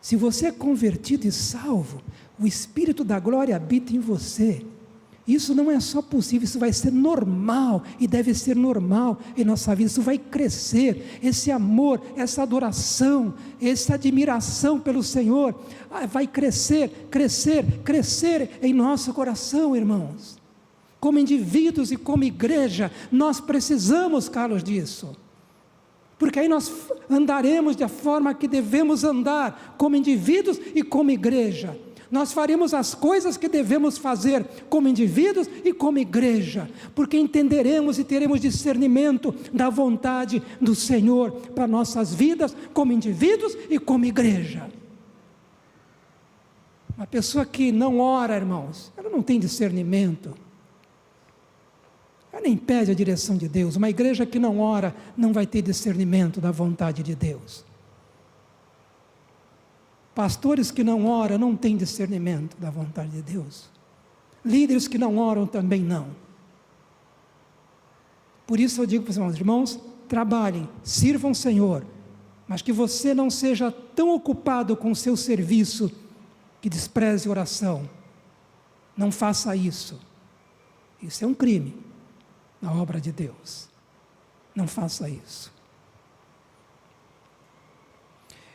Speaker 1: Se você é convertido e salvo, o Espírito da glória habita em você. Isso não é só possível, isso vai ser normal, e deve ser normal em nossa vida. Isso vai crescer, esse amor, essa adoração, essa admiração pelo Senhor, vai crescer em nosso coração, irmãos. Como indivíduos e como igreja, nós precisamos, Carlos, disso. Porque aí nós andaremos da forma que devemos andar, como indivíduos e como igreja. Nós faremos as coisas que devemos fazer como indivíduos e como igreja, porque entenderemos e teremos discernimento da vontade do Senhor para nossas vidas, como indivíduos e como igreja. Uma pessoa que não ora, irmãos, ela não tem discernimento, ela nem pede a direção de Deus. Uma igreja que não ora não vai ter discernimento da vontade de Deus. Pastores que não oram não têm discernimento da vontade de Deus. Líderes que não oram também não. Por isso eu digo para os irmãos, trabalhem, sirvam o Senhor, mas que você não seja tão ocupado com o seu serviço que despreze a oração. Não faça isso. Isso é um crime na obra de Deus. Não faça isso.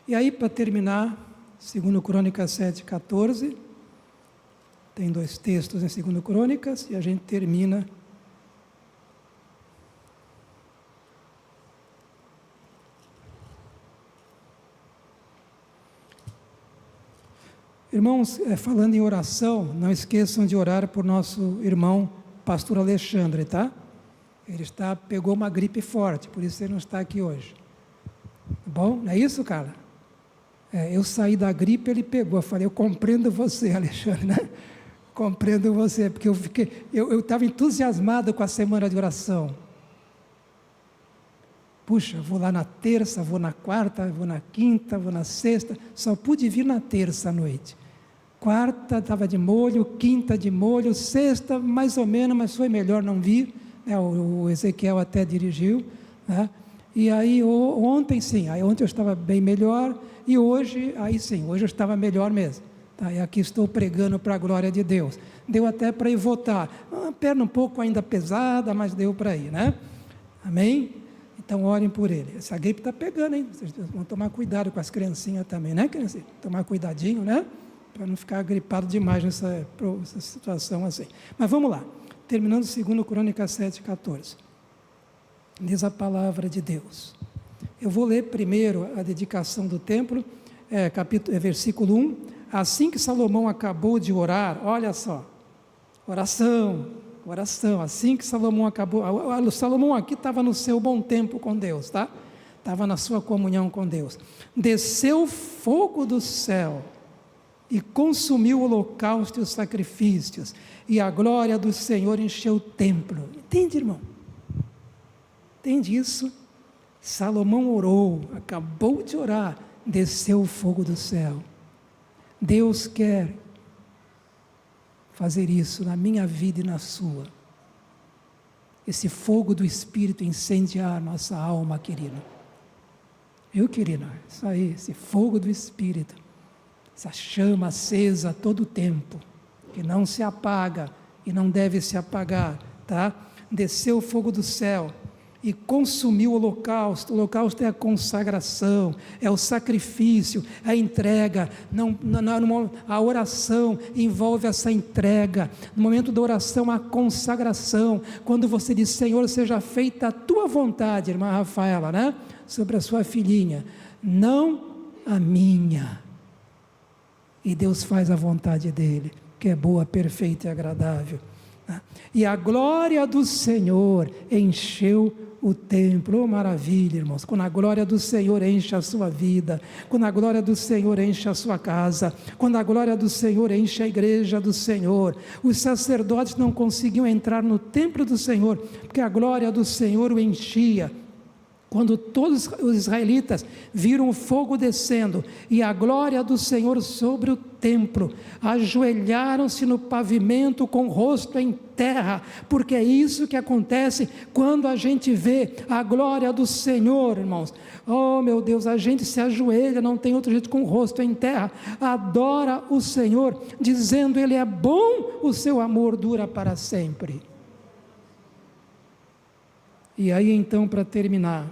Speaker 1: E aí, para terminar, 2 Crônicas 7,14, tem 2 textos em 2 Crônicas, e a gente termina. Irmãos, falando em oração, não esqueçam de orar por nosso irmão, pastor Alexandre, tá? Ele pegou uma gripe forte, por isso ele não está aqui hoje. Tá bom? Não é isso, cara? Eu saí da gripe, ele pegou. Eu falei, eu compreendo você, Alexandre, né? Compreendo você, porque eu estava entusiasmado com a semana de oração. Puxa, vou lá na terça, vou na quarta, vou na quinta, vou na sexta. Só pude vir na terça à noite. Quarta estava de molho, quinta de molho, sexta mais ou menos, mas foi melhor não vir. O Ezequiel até dirigiu, né? E aí ontem sim, ontem eu estava bem melhor, e hoje, aí sim, hoje eu estava melhor mesmo. Tá? E aqui estou pregando para a glória de Deus. Deu até para ir votar. A perna um pouco ainda pesada, mas deu para ir, né? Amém? Então orem por ele. Essa gripe está pegando, hein? Vocês vão tomar cuidado com as criancinhas também, né, criancinha? Tomar cuidadinho, né? Para não ficar gripado demais nessa situação assim. Mas vamos lá. Terminando 2 Crônicas 7,14. Diz a palavra de Deus. Eu vou ler primeiro a dedicação do templo, versículo 1. Assim que Salomão acabou de orar, olha só, oração, assim que Salomão acabou, Salomão aqui estava no seu bom tempo com Deus, tá? Estava na sua comunhão com Deus. Desceu fogo do céu e consumiu o holocausto e os sacrifícios, e a glória do Senhor encheu o templo. Entende, irmão? Entende isso? Salomão orou, acabou de orar, desceu o fogo do céu. Deus quer fazer isso na minha vida e na sua. Esse fogo do Espírito incendiar nossa alma, querido. Viu, querido? Isso aí, esse fogo do Espírito. Essa chama acesa a todo tempo, que não se apaga e não deve se apagar, tá? Desceu o fogo do céu e consumiu o holocausto. O holocausto é a consagração, é o sacrifício, é a entrega. A oração envolve essa entrega. No momento da oração, a consagração. Quando você diz, Senhor, seja feita a tua vontade, irmã Rafaela, né? Sobre a sua filhinha, não a minha. e Deus faz a vontade dEle, que é boa, perfeita e agradável. E a glória do Senhor encheu o templo. Oh, maravilha, irmãos, quando a glória do Senhor enche a sua vida, quando a glória do Senhor enche a sua casa, quando a glória do Senhor enche a igreja do Senhor. Os sacerdotes não conseguiam entrar no templo do Senhor, porque a glória do Senhor o enchia. Quando todos os israelitas viram o fogo descendo e a glória do Senhor sobre o templo, ajoelharam-se no pavimento com o rosto em terra, porque é isso que acontece quando a gente vê a glória do Senhor, irmãos. Oh, meu Deus, a gente se ajoelha, não tem outro jeito, com o rosto em terra, adora o Senhor, dizendo: Ele é bom, o seu amor dura para sempre. E aí então, para terminar: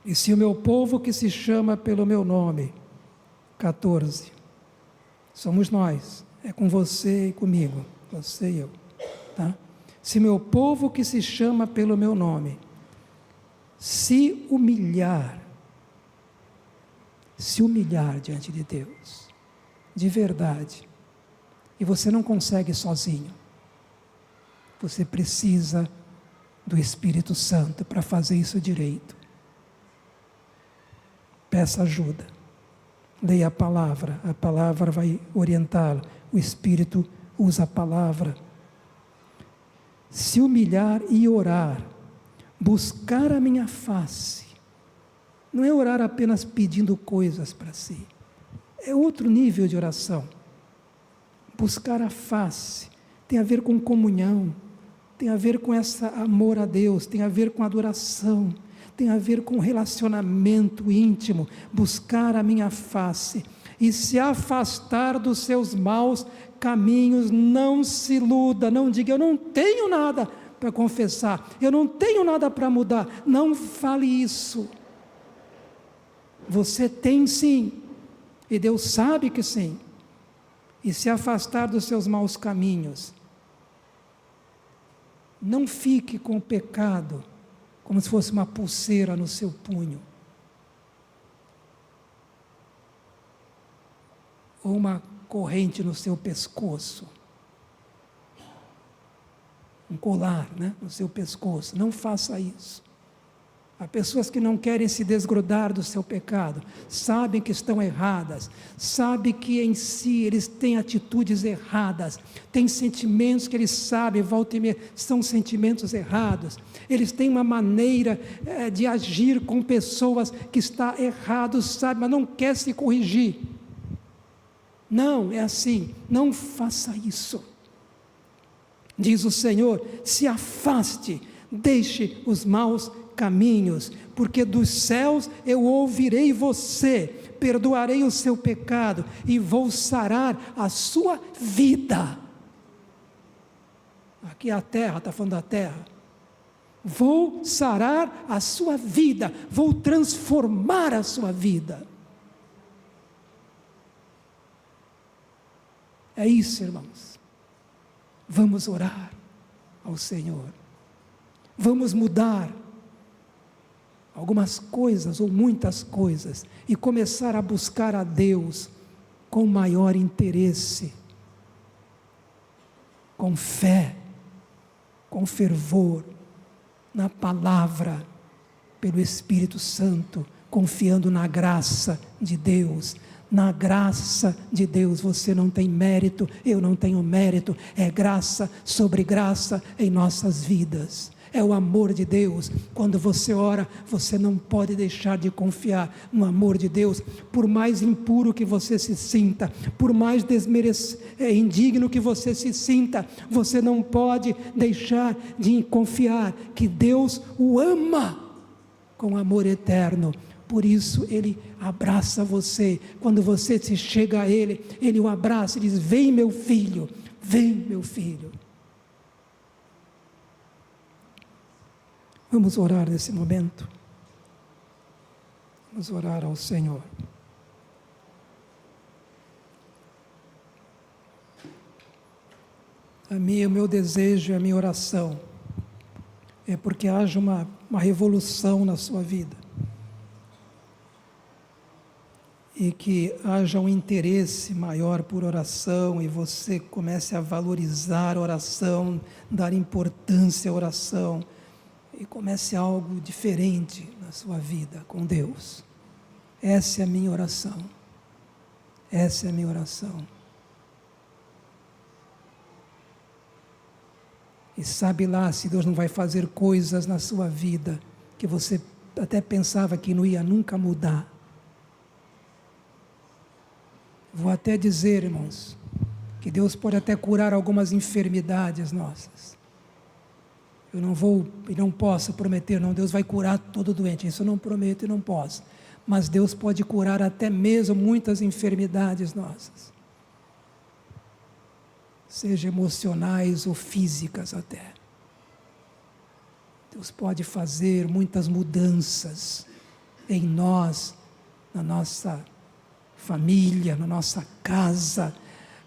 Speaker 1: e se o meu povo que se chama pelo meu nome, 14, somos nós, é com você e comigo, você e eu, tá? Se meu povo que se chama pelo meu nome, se humilhar diante de Deus, de verdade, e você não consegue sozinho, você precisa do Espírito Santo para fazer isso direito. Peça ajuda, leia a palavra vai orientá-lo, o Espírito usa a palavra. Se humilhar e orar, buscar a minha face, não é orar apenas pedindo coisas para si, é outro nível de oração. Buscar a face tem a ver com comunhão, tem a ver com esse amor a Deus, tem a ver com adoração, tem a ver com relacionamento íntimo. Buscar a minha face e se afastar dos seus maus caminhos. Não se iluda, não diga: eu não tenho nada para confessar, eu não tenho nada para mudar. Não fale isso. Você tem sim, e Deus sabe que sim. E se afastar dos seus maus caminhos. Não fique com o pecado como se fosse uma pulseira no seu punho, ou uma corrente no seu pescoço, um colar, no seu pescoço. Não faça isso. Há pessoas que não querem se desgrudar do seu pecado, sabem que estão erradas, sabem que em si eles têm atitudes erradas, têm sentimentos que eles sabem, volta e meia, são sentimentos errados. Eles têm uma maneira de agir com pessoas que está errado, sabe, mas não quer se corrigir. Não, é assim, não faça isso. Diz o Senhor: se afaste, deixe os maus caminhos, porque dos céus eu ouvirei você, perdoarei o seu pecado e vou sarar a sua vida. Aqui é a terra, está falando da terra. Vou sarar a sua vida, vou transformar a sua vida. É isso, irmãos. Vamos orar ao Senhor, vamos mudar algumas coisas ou muitas coisas e começar a buscar a Deus com maior interesse, com fé, com fervor, na palavra, pelo Espírito Santo, confiando na graça de Deus. Na graça de Deus. Você não tem mérito, eu não tenho mérito, é graça sobre graça em nossas vidas. É o amor de Deus. Quando você ora, você não pode deixar de confiar no amor de Deus. Por mais impuro que você se sinta, por mais indigno que você se sinta, você não pode deixar de confiar que Deus o ama com amor eterno. Por isso Ele abraça você. Quando você se chega a Ele, Ele o abraça e diz: vem meu filho, vem meu filho. Vamos orar nesse momento. Vamos orar ao Senhor. O meu desejo e a minha oração é porque haja uma revolução na sua vida. e que haja um interesse maior por oração e você comece a valorizar a oração, dar importância à oração e comece algo diferente na sua vida com Deus. Essa é a minha oração. Essa é a minha oração. E sabe lá se Deus não vai fazer coisas na sua vida que você até pensava que não ia nunca mudar. Vou até dizer, irmãos, que Deus pode até curar algumas enfermidades nossas. Eu não posso prometer, não, Deus vai curar todo doente, isso eu não prometo e não posso. Mas Deus pode curar até mesmo muitas enfermidades nossas, seja emocionais ou físicas até. Deus pode fazer muitas mudanças em nós, na nossa família, na nossa casa.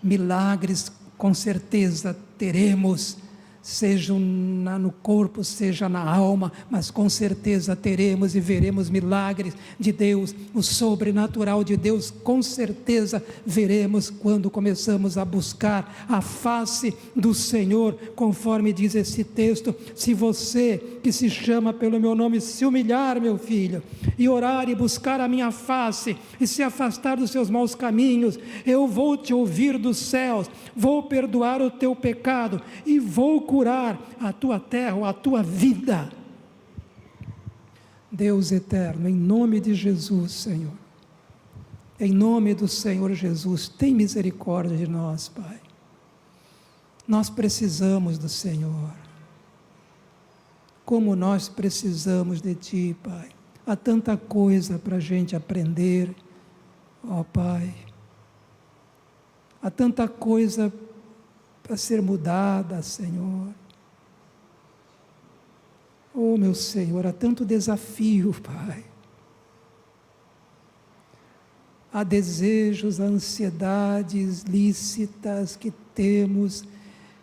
Speaker 1: Milagres com certeza teremos, seja no corpo, seja na alma, mas com certeza teremos e veremos milagres de Deus, o sobrenatural de Deus, com certeza veremos quando começamos a buscar a face do Senhor, conforme diz esse texto: se você que se chama pelo meu nome se humilhar, meu filho, e orar e buscar a minha face, e se afastar dos seus maus caminhos, eu vou te ouvir dos céus, vou perdoar o teu pecado, e vou curar a tua terra, a tua vida. Deus eterno, em nome de Jesus, Senhor, em nome do Senhor Jesus, tem misericórdia de nós, Pai. Nós precisamos do Senhor, como nós precisamos de Ti, Pai. Há tanta coisa para a gente aprender, ó Pai, há tanta coisa para ser mudada, Senhor. Oh, meu Senhor, há tanto desafio, Pai. Há desejos, há ansiedades lícitas que temos,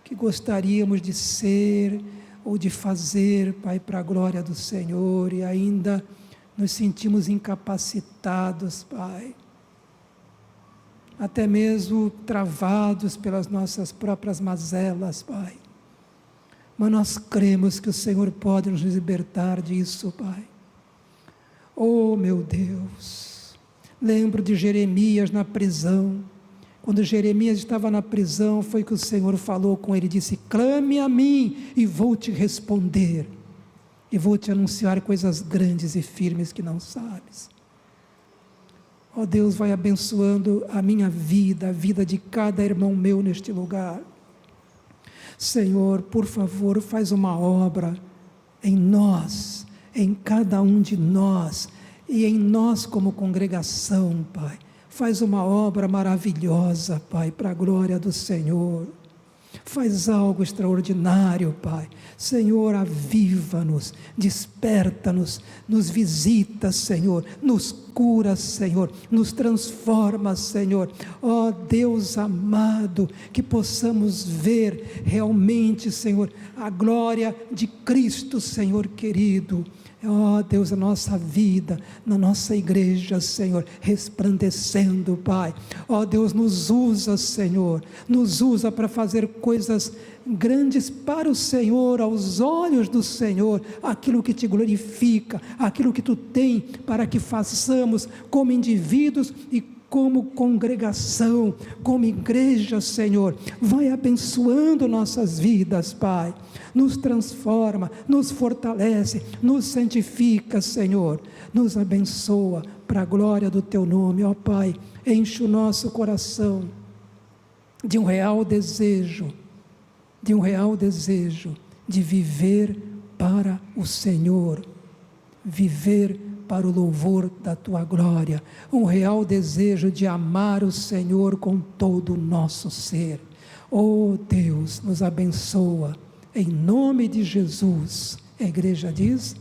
Speaker 1: que gostaríamos de ser ou de fazer, Pai, para a glória do Senhor, e ainda nos sentimos incapacitados, Pai. Até mesmo travados pelas nossas próprias mazelas, Pai. Mas nós cremos que o Senhor pode nos libertar disso, Pai. Oh, meu Deus, lembro de Jeremias na prisão. Quando Jeremias estava na prisão, foi que o Senhor falou com ele, disse: clame a mim e vou te responder, e vou te anunciar coisas grandes e firmes que não sabes. Ó Deus, vai abençoando a minha vida, a vida de cada irmão meu neste lugar. Senhor, por favor, faz uma obra em nós, em cada um de nós, e em nós como congregação, Pai. Faz uma obra maravilhosa, Pai, para a glória do Senhor. Faz algo extraordinário, Pai. Senhor, aviva-nos, desperta-nos, nos visita, Senhor, nos cura, Senhor, nos transforma, Senhor. Ó Deus amado, que possamos ver realmente, Senhor, a glória de Cristo, Senhor querido. Ó Deus, a nossa vida, na nossa igreja, Senhor, resplandecendo, Pai. Ó Deus, nos usa, Senhor, nos usa para fazer coisas grandes para o Senhor, aos olhos do Senhor, aquilo que te glorifica, aquilo que tu tem para que façamos como indivíduos e como congregação, como igreja, Senhor. Vai abençoando nossas vidas, Pai. Nos transforma, nos fortalece, nos santifica, Senhor. Nos abençoa para a glória do teu nome, ó Pai. Enche o nosso coração de um real desejo, de viver para o Senhor, viver para o louvor da tua glória, um real desejo de amar o Senhor com todo o nosso ser. Oh Deus, nos abençoa, em nome de Jesus. A igreja diz: